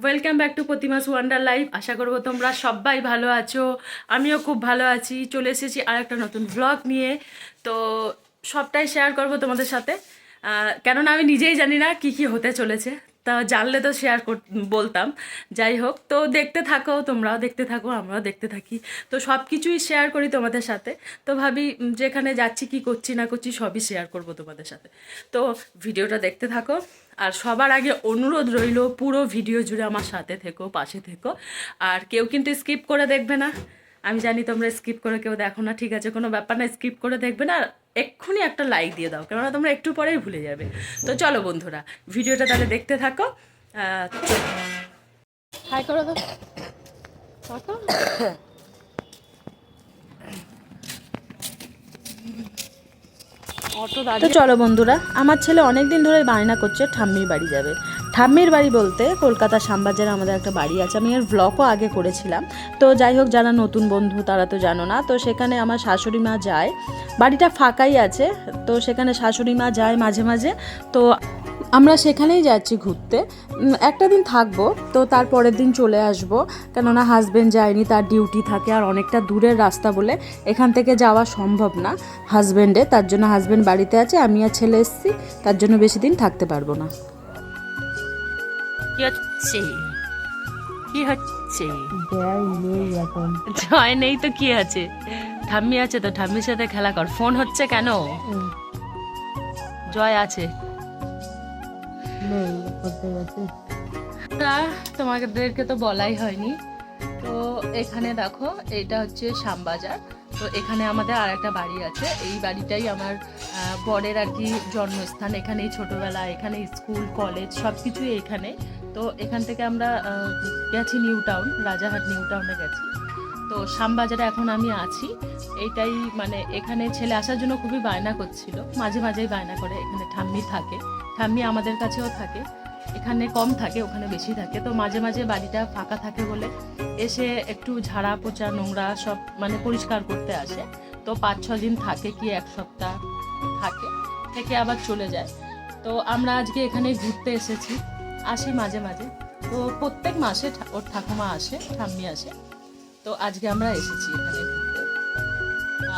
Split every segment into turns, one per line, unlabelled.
Welcome back to Pratimas wonder life. আশা করবো তোমরা সবাই ভালো আছো, আমিও খুব ভালো আছি। চলে এসেছি আর একটা নতুন ব্লগ নিয়ে। তো সবটাই শেয়ার করবো তোমাদের সাথে, কেননা আমি নিজেই জানি না কি কি হতে চলেছে। তা জানলে তো শেয়ার বলতাম। যাই হোক, তো দেখতে থাকো, তোমরাও দেখতে থাকো, আমরাও দেখতে থাকি। তো সব কিছুই শেয়ার করি তোমাদের সাথে। তো ভাবি যেখানে যাচ্ছি, কি করছি না করছি, সবই শেয়ার করবো তোমাদের সাথে। তো ভিডিওটা দেখতে থাকো। আর সবার আগে অনুরোধ রইল, পুরো ভিডিও জুড়ে আমার সাথে থেকো, পাশে থেকো। আর কেউ কিন্তু স্কিপ করে দেখবে না। আমি জানি তোমরা স্কিপ করে কেউ দেখো না, ঠিক আছে, কোনো ব্যাপার না, স্কিপ করে দেখবে না। আর এক্ষুনি একটা লাইক দিয়ে দাও, কেননা তোমরা একটু পরেই ভুলে যাবে। তো চলো বন্ধুরা, ভিডিওটা তাহলে দেখতে থাকো। হাই করো তো। তো চলো বন্ধুরা, আমার ছেলে অনেক দিন ধরে বায়না করছে ঠাম্মির বাড়ি যাবে। ঠাম্মির বাড়ি বলতে কলকাতা শ্যামবাজারে আমাদের একটা বাড়ি আছে। আমি এর ব্লগও আগে করেছিলাম। তো যাই হোক, যারা নতুন বন্ধু তারা তো জানো না। তো সেখানে আমার শাশুড়ি মা যায়, বাড়িটা ফাঁকাই আছে। তো সেখানে শাশুড়ি মা যায় মাঝে মাঝে। তো আমরা সেখানেই যাচ্ছি ঘুরতে। একটা দিন থাকবো, তো তারপরের দিন চলে আসবো। কেননা হাজব্যান্ড যায়নি, তার ডিউটি থাকে, আর অনেকটা দূরের রাস্তা বলে এখান থেকে যাওয়া সম্ভব না হাজব্যান্ডের। তার জন্য হাজব্যান্ড বাড়িতে আছে, আমি আর ছেলে এসেছি, তার জন্য বেশি দিন থাকতে পারবো না। কি হচ্ছে কি হচ্ছে? জয় নেই তো কি আছে, ঠাম্মি আছে তো, ঠাম্মির সাথে খেলা কর। ফোন হচ্ছে কেন? জয় আছে। তোমাদেরকে তো বলাই হয়নি। তো এখানে দেখো, এটা হচ্ছে শ্যামবাজার। তো এখানে আমাদের আর একটা বাড়ি আছে। এই বাড়িটাই আমার বরের আর কি জন্মস্থান। এখানেই ছোটবেলা, এখানে স্কুল কলেজ সব কিছুই এখানে। তো এখান থেকে আমরা গেছি নিউ টাউন, রাজারহাট নিউ টাউনে গেছি। তো শ্যামবাজারে এখন আমি আছি। এইটাই মানে এখানে ছেলে আসার জন্য খুবই বায়না করছিল, মাঝে মাঝেই বায়না করে। এখানে ঠাম্মি থাকে, ঠাম্মি আমাদের কাছেও থাকে। এখানে কম থাকে, ওখানে বেশি থাকে। তো মাঝে মাঝে বাড়িটা ফাঁকা থাকে বলে এসে একটু ঝাড়া পোছা নোংরা সব মানে পরিষ্কার করতে আসে। তো 5-6 দিন থাকে, কি 1 সপ্তাহ থাকে, থেকে আবার চলে যায়। তো আমরা আজকে এখানে ঘুরতে এসেছি, আসি মাঝে মাঝে। তো প্রত্যেক মাসে ওর ঠাকুমা আসে, ঠাম্মি আসে। তো আজকে আমরা এসেছি এখানে ঘুরতে।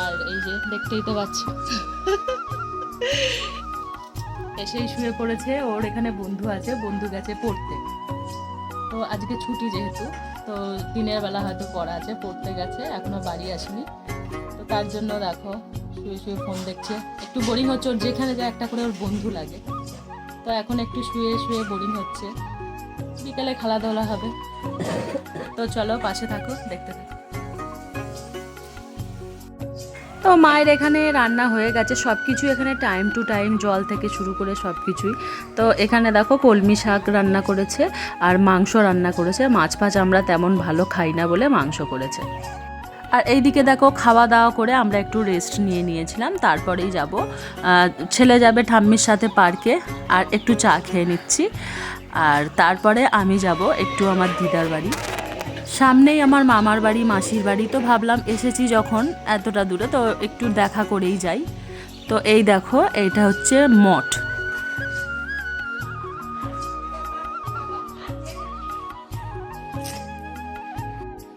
আর এই যে দেখতেই তো পাচ্ছি, এসেই শুয়ে পড়েছে। ওর এখানে বন্ধু আছে, বন্ধু গেছে পড়তে। তো আজকে ছুটি যেহেতু, তো দিনের বেলা হয়তো পড়া আছে, পড়তে গেছে, এখনো বাড়ি আসেনি। তো তার জন্য দেখো শুয়ে শুয়ে ফোন দেখছে। একটু বোরিং হচ্ছে, ওর যেখানে যায় একটা করে ওর বন্ধু লাগে। তো এখন একটু শুয়ে শুয়ে বোরিং হচ্ছে, বিকেলে খেলাধুলা হবে। তো চলো পাশে থাকো, দেখতে থাকো। তো মায়ের এখানে রান্না হয়ে গেছে, সব কিছু এখানে টাইম টু টাইম, জল থেকে শুরু করে সব কিছুই। তো এখানে দেখো কলমি শাক রান্না করেছে, আর মাংস রান্না করেছে। মাছ ফাছ আমরা তেমন ভালো খাই না বলে মাংস করেছে। আর এইদিকে দেখো খাওয়া দাওয়া করে আমরা একটু রেস্ট নিয়েছিলাম। তারপরেই যাব, ছেলে যাবে ঠাম্মির সাথে পার্কে, আর একটু চা খেয়ে নিচ্ছি। আর তারপরে আমি যাব একটু আমার দিদার বাড়ি। সামনেই আমার মামার বাড়ি, মাসির বাড়ি। তো ভাবলাম এসেছি যখন এতটা দূরে, তো একটু দেখা করেই যাই। তো এই দেখো, এইটা হচ্ছে মঠ।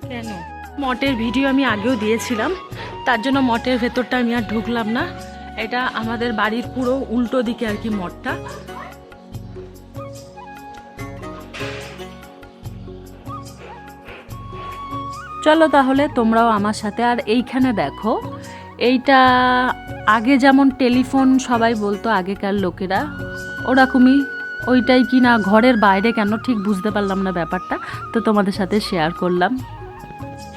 কেন মঠের ভিডিও আমি আগেও দিয়েছিলাম, তার জন্য মঠের ভেতরটা আমি আর ঢুকলাম না। এটা আমাদের বাড়ির পুরো উল্টো দিকে আর কি মঠটা। চলো তাহলে তোমরাও আমার সাথে। আর এইখানে দেখো, এইটা আগে যেমন টেলিফোন সবাই বলতো আগেকার লোকেরা, ওরকমই ওইটাই কি না ঘরের বাইরে কেন ঠিক বুঝতে পারলাম না ব্যাপারটা। তো তোমাদের সাথে শেয়ার করলাম।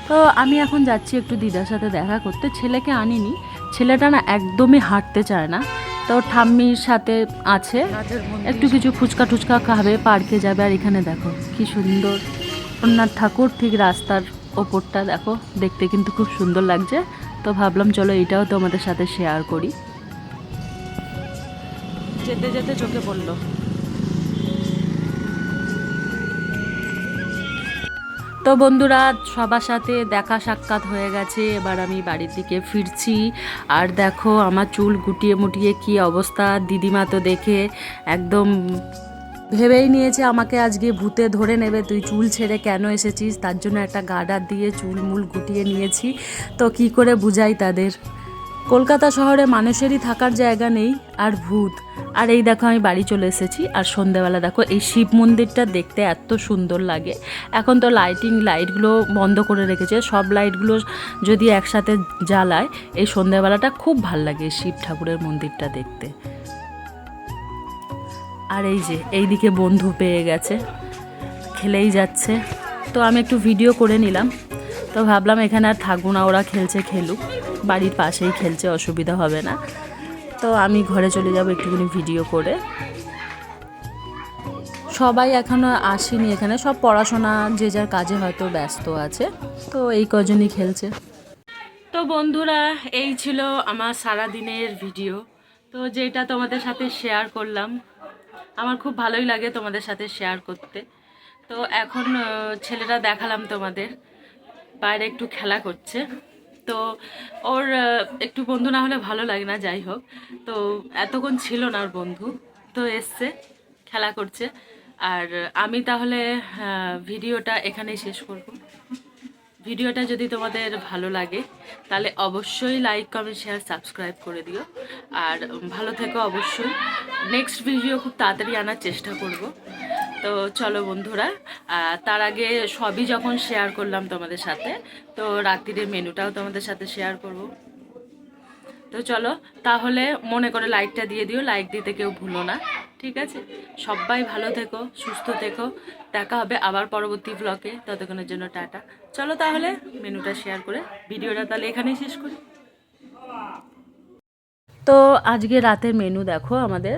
তো আমি এখন যাচ্ছি একটু দিদার সাথে দেখা করতে। ছেলেকে আনিনি, ছেলেটা না একদমই হাঁটতে চায় না। তো ঠাম্মির সাথে আছে, একটু কিছু ফুচকা টুচকা খাবে, পার্কে যাবে। আর এখানে দেখো কি সুন্দর রবীন্দ্রনাথ ঠাকুর ঠিক রাস্তার ওপরটা দেখো, দেখতে কিন্তু খুব সুন্দর লাগছে। তো ভাবলাম চলো এইটাও তোমাদের সাথে শেয়ার করি। যেতে যেতে চোখে পড়লো। তো বন্ধুরা, সবার সাথে দেখা সাক্ষাৎ হয়ে গেছে, এবার আমি বাড়ির দিকে ফিরছি। আর দেখো আমার চুল গুটিয়ে মুটিয়ে কি অবস্থা, দিদিমা তো দেখে একদম ভেবেই নিয়েছে আমাকে আজকে ভূতে ধরে নেবে, তুই চুল ছেড়ে কেন এসেছিস। তার জন্য একটা গার্ডার দিয়ে চুল মূল গুটিয়ে নিয়েছি। তো কি করে বুঝাই তাদের, কলকাতা শহরে মানুষেরই থাকার জায়গা নেই, আর ভূত। আর এই দেখো আমি বাড়ি চলে এসেছি। আর সন্ধেবেলা দেখো এই শিব মন্দিরটা দেখতে এত সুন্দর লাগে। এখন তো লাইটগুলো বন্ধ করে রেখেছে, সব লাইটগুলো যদি একসাথে জ্বালায় এই সন্ধেবেলাটা খুব ভাল লাগে শিব ঠাকুরের মন্দিরটা দেখতে। আর এই যে এইদিকে বন্ধু পেয়ে গেছে, খেলেই যাচ্ছে। তো আমি একটু ভিডিও করে নিলাম। তো ভাবলাম এখানে আর থাকবো না, ওরা খেলছে খেলুক, বাড়ির পাশেই খেলছে, অসুবিধা হবে না। তো আমি ঘরে চলে যাব একটুখানি ভিডিও করে। সবাই এখনও আসেনি এখানে, সব পড়াশোনা যে যার কাজে হয়তো ব্যস্ত আছে। তো এই কজনই খেলছে। তো বন্ধুরা, এই ছিল আমার সারা দিনের ভিডিও। তো যেটা তোমাদের সাথে শেয়ার করলাম, আমার খুব ভালোই লাগে তোমাদের সাথে শেয়ার করতে। তো এখন ছেলেটা দেখালাম তোমাদের, বাইরে একটু খেলা করছে। তো ওর একটু বন্ধু না হলে ভালো লাগে না, যাই হোক। তো এতক্ষণ ছিল না ওর বন্ধু, তো এসছে খেলা করছে। আর আমি তাহলে ভিডিওটা এখানেই শেষ করব। ভিডিওটা যদি তোমাদের ভালো লাগে তাহলে অবশ্যই লাইক কমেন্ট শেয়ার সাবস্ক্রাইব করে দিও। আর ভালো থেকো অবশ্যই। নেক্সট ভিডিও খুব তাড়াতাড়ি আনার চেষ্টা করব। তো চলো বন্ধুরা, তার আগে সবই যখন শেয়ার করলাম তোমাদের সাথে, তো রাত্রির মেনুটাও তোমাদের সাথে শেয়ার করব। তো চলো তাহলে মনে করে লাইকটা দিয়ে দিও, লাইক দিতে কেউ ভুলো না, ঠিক আছে? সবাই ভালো থেকো, সুস্থ থেকো। দেখা হবে আবার পরবর্তী ব্লগে, ততক্ষণের জন্য টাটা। চলো তাহলে মেনুটা শেয়ার করে ভিডিওটা তাহলে এখানেই শেষ করি। তো আজকে রাতের মেনু দেখো আমাদের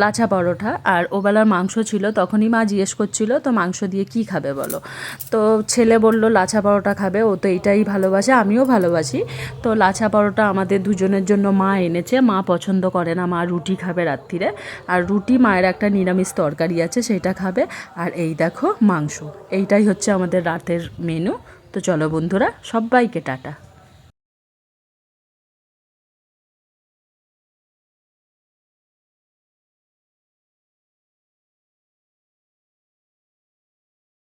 লাচা পরোটা, আর ওবেলার মাংস ছিল। তখনই মা জিজ্ঞেস করছিল তো মাংস দিয়ে কি খাবে বলো। তো ছেলে বলল লাচা পরোটা খাবে, ও তো এইটাই ভালোবাসে, আমিও ভালোবাসি। তো লাচা পরোটা আমাদের দুজনের জন্য মা এনেছে। মা পছন্দ করে না, মা রুটি খাবে রাত্রিরে। আর রুটি, মায়ের একটা নিরামিষ তরকারি আছে সেটা খাবে। আর এই দেখো মাংস, এইটাই হচ্ছে আমাদের রাতের মেনু। তো চলো বন্ধুরা, সবাইকে টাটা।